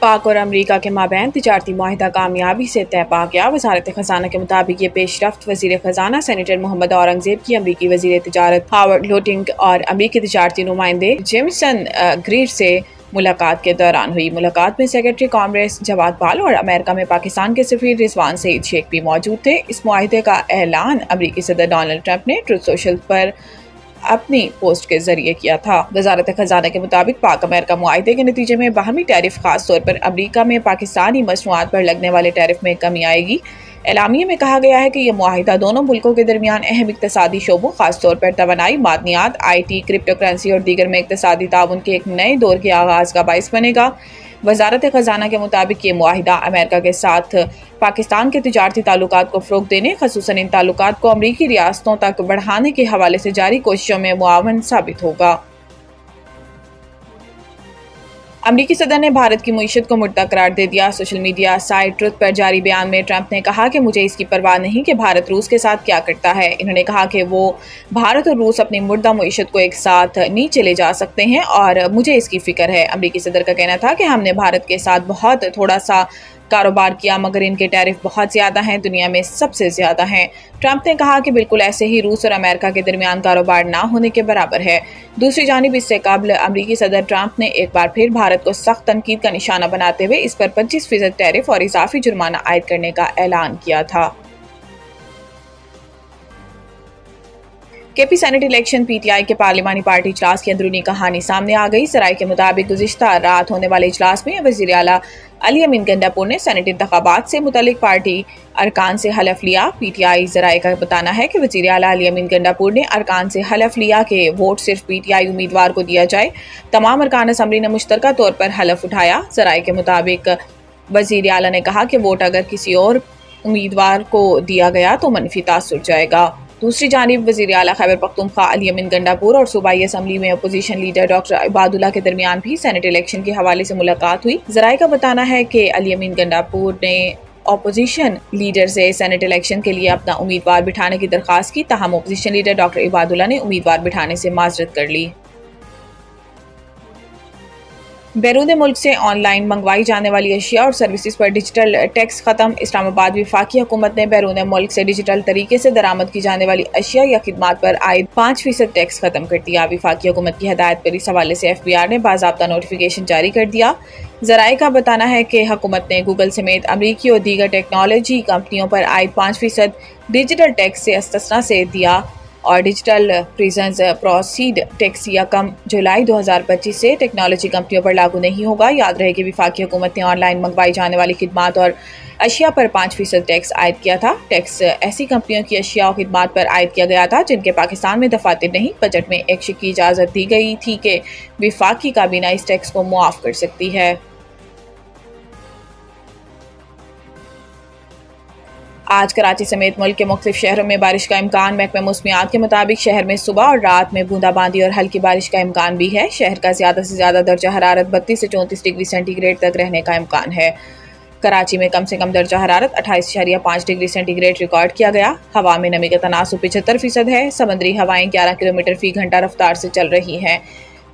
पाक और अमरीका के माबैन तिजारती मुआहिदा कामयाबी से तय पा गया। वजारत खजाना के मुताबिक ये पेशरफ्त वजीर खजाना सेनेटर मोहम्मद औरंगजेब की अमरीकी वजीर तिजारत हावर्ड लोटिंग और अमरीकी तिजारती नुमाइंदे जेमिसन ग्रीर से मुलाकात के दौरान हुई। मुलाकात में सेक्रेटरी कांग्रेस जवाद पाल और अमेरिका में पाकिस्तान के सफीर रिजवान सईद शेख भी मौजूद थे। इस मुआहिदे का ऐलान अमरीकी सदर डोनाल्ड ट्रंप ने ट्रुथ सोशल पर अपनी पोस्ट के जरिए किया था। वजारत खजाना के मुताबिक पाक अमेरिका मुआहिदे के नतीजे में बाहमी टैरिफ खास तौर पर अमरीका में पाकिस्तानी मसनूआत पर लगने वाले टैरिफ में कमी आएगी। एलामिये में कहा गया है कि यह मुआहिदा दोनों मुल्कों के दरमियान अहम इक्तसादी शोबों खास तौर पर तवानाई, मादनियात, IT, क्रिप्टो करेंसी और दीगर में इक्तसादी ताउन के एक नए दौर के आगाज का बाइस बनेगा। वजारत खजाना के मुताबिक ये मुआहिदा अमेरिका के साथ पाकिस्तान के तिजारती ताल्लुकात को फ़रोग़ देने, ख़ुसूसन इन ताल्लुकात को अमरीकी रियासतों तक बढ़ाने के हवाले से जारी कोशिशों में मुआवन साबित होगा। अमरीकी सदर ने भारत की मईशत को मुर्दा करार दे दिया। सोशल मीडिया साइट ट्रुथ पर जारी बयान में ट्रंप ने कहा कि मुझे इसकी परवाह नहीं कि भारत रूस के साथ क्या करता है। इन्होंने कहा कि वो भारत और रूस अपनी मुर्दा मईशत को एक साथ नीचे ले जा सकते हैं और मुझे इसकी फिक्र है। अमरीकी सदर का कहना था कि हमने भारत के साथ बहुत थोड़ा सा कारोबार किया मगर इनके टैरिफ बहुत ज़्यादा हैं, दुनिया में सबसे ज़्यादा हैं। ट्रंप ने कहा कि बिल्कुल ऐसे ही रूस और अमेरिका के दरमियान कारोबार ना होने के बराबर है। दूसरी जानिब इससे कबल अमरीकी सदर ट्रंप ने एक बार फिर भारत को सख्त तनकीद का निशाना बनाते हुए इस पर 25% टैरिफ और इजाफी जुर्माना आयद करने का ऐलान किया था। केपी सेनेट इलेक्शन PTI के पार्लिमानी पार्टी इजलास की अंदरूनी कहानी सामने आ गई। सराय के मुताबिक गुज़िश्ता रात होने वाले इजलास में वज़ीर आला अली अमीन गंडापुर ने सेनेट इंतखाबात से मुतल्लिक पार्टी अरकान से हलफ लिया। PTI ज़राए का बताना है कि वज़ीर आला अली अमीन गंडापुर ने अरकान से हलफ लिया कि वोट सिर्फ PTI उम्मीदवार को दिया जाए। तमाम अरकान असम्बली ने मुश्तरका तौर पर हलफ उठाया। ज़राए के मुताबिक वज़ीर आला ने कहा कि वोट अगर किसी और उम्मीदवार को दिया गया तो मनफी तासुर जाएगा। दूसरी जानिब वज़ीर आला खैबर पख्तूनख्वा अली अमीन गंडापुर और सूबाई असम्बली में अपोजिशन लीडर डॉक्टर इबादुल्ला के दरमियान भी सेनेट इलेक्शन के हवाले से मुलाकात हुई। ज़राए का बताना है कि अली अमीन गंडापुर ने अपोजिशन लीडर से सेनेट इलेक्शन के लिए अपना उम्मीदवार बिठाने की दरख्वास्त की, ताहम अपोजिशन लीडर डॉक्टर इबादुल्ला ने उम्मीदवार बिठाने से माजरत कर ली। बैरून मुल्क से ऑनलाइन मंगवाई जाने वाली अशिया और सर्विसेज पर डिजिटल टैक्स खत्म। इस्लामाबाद वफाकी हुकूमत ने बैरून मुल्क से डिजिटल तरीके से दरामद की जाने वाली अशिया या खिदमात पर आयद 5% टैक्स खत्म कर दिया। वफाकी हुकूमत की हदायत पर इस हवाले से FBR ने बाज़ाब्ता नोटिफिकेशन जारी कर दिया। ज़राए का बताना है कि हुकूमत ने गूगल समेत अमरीकी और दीगर टेक्नोलॉजी कंपनियों पर आयद 5% डिजिटल टैक्स से इस्तिस्ना से दिया और डिजिटल प्रेजेंस प्रोसीड टैक्स यकम जुलाई 2025 से टेक्नोलॉजी कंपनियों पर लागू नहीं होगा। याद रहे कि वफाकी हुकूमत ने ऑनलाइन मंगवाई जाने वाली खिदमात और अशिया पर 5% टैक्स आयद किया था। टैक्स ऐसी कंपनियों की अशिया और खिदमात पर आयद किया गया था जिनके पाकिस्तान में दफातर नहीं। बजट में एक शिक की इजाज़त दी गई थी कि वफाकी काबीना इस टैक्स को मुआफ़ कर सकती है। आज कराची समेत मुल्क के मुख्तलिफ शहरों में बारिश का इम्कान। महकमे मौसमियात के मुताबिक शहर में सुबह और रात में बूंदाबांदी और हल्की बारिश का इम्कान भी है। शहर का ज़्यादा से ज़्यादा दर्जा हरारत 32 से 34 डिग्री सेंटीग्रेड तक रहने का इम्कान है। कराची में कम से कम दर्जा हरारत 28.5 डिग्री सेंटीग्रेड रिकॉर्ड किया गया। हवा में नमी का तनासुब 75% है। समंदरी हवाएं 11 किलोमीटर फी घंटा रफ्तार से चल रही हैं।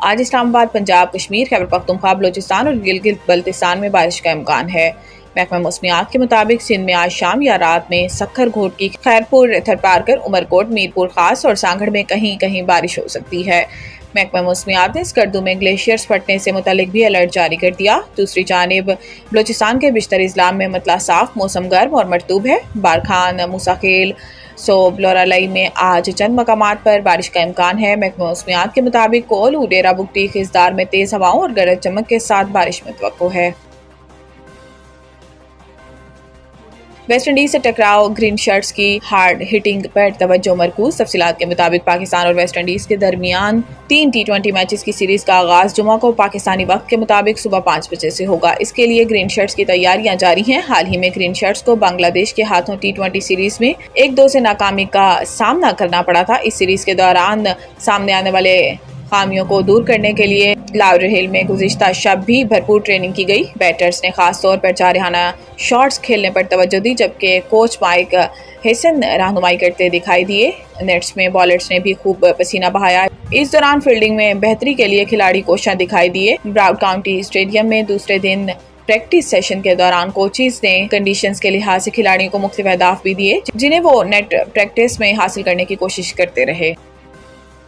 आज इस्लामाबाद, पंजाब, कश्मीर, खैबर पख्तूनख्वा, बलोचिस्तान और गिलगित बल्तिस्तान में बारिश का इम्कान है। महकमा मौसमियात के मुताबिक सिंध में आज शाम या रात में सक्खर घोटकी, खैरपुर, थरपारकर, उमरकोट, मीरपुर खास और सांगड़ में कहीं कहीं बारिश हो सकती है। महकमा मौसमियात ने स्कर्दू में ग्लेशियर्स फटने से मुतालिक भी अलर्ट जारी कर दिया। दूसरी जानिब बलोचिस्तान के बिश्तर इस्लाम में मतला साफ, मौसम गर्म और मरतूब है। बारखान, मूसाखेल, सोबलोरालई में आज चंद मकामात पर बारिश का इम्कान है। महकमा मौसमियात के मुताबिक कोलू, डेरा बुगटी, खिजदार में तेज हवाओं और गरज चमक के साथ बारिश में तवक्को है। वेस्ट इंडीज से टकराव, ग्रीन शर्ट्स की हार्ड हिटिंग पर तवज्जो मरकूज। तफसीलात के मुताबिक पाकिस्तान और वेस्ट इंडीज के दरमियान 3 T20 मैचेस की सीरीज का आगाज जुमा को पाकिस्तानी वक्त के मुताबिक सुबह 5 बजे से होगा। इसके लिए ग्रीन शर्ट्स की तैयारियां जारी हैं। हाल ही में ग्रीन शर्ट्स को बांग्लादेश के हाथों T20 सीरीज में 1-2 से नाकामी का सामना करना पड़ा था। इस सीरीज के दौरान सामने आने वाले खामियों को दूर करने के लिए लाहौर में गुज़िश्ता शब भी भरपूर ट्रेनिंग की गई। बैटर्स ने खास तौर पर जारहाना शॉट्स खेलने पर तवज्जो दी, जबकि कोच माइक हेसन रहनुमाई करते दिखाई दिए। नेट्स में बॉलर्स ने भी खूब पसीना बहाया। इस दौरान फील्डिंग में बेहतरी के लिए खिलाड़ी कोशां दिखाई दिए। ब्राउड काउंटी स्टेडियम में दूसरे दिन پریکٹس سیشن کے دوران کوچز نے کنڈیشنز کے لحاظ سے کھلاڑیوں کو مختلف اہداف بھی دیے جنہیں وہ نیٹ پریکٹس میں حاصل کرنے کی کوشش کرتے رہے۔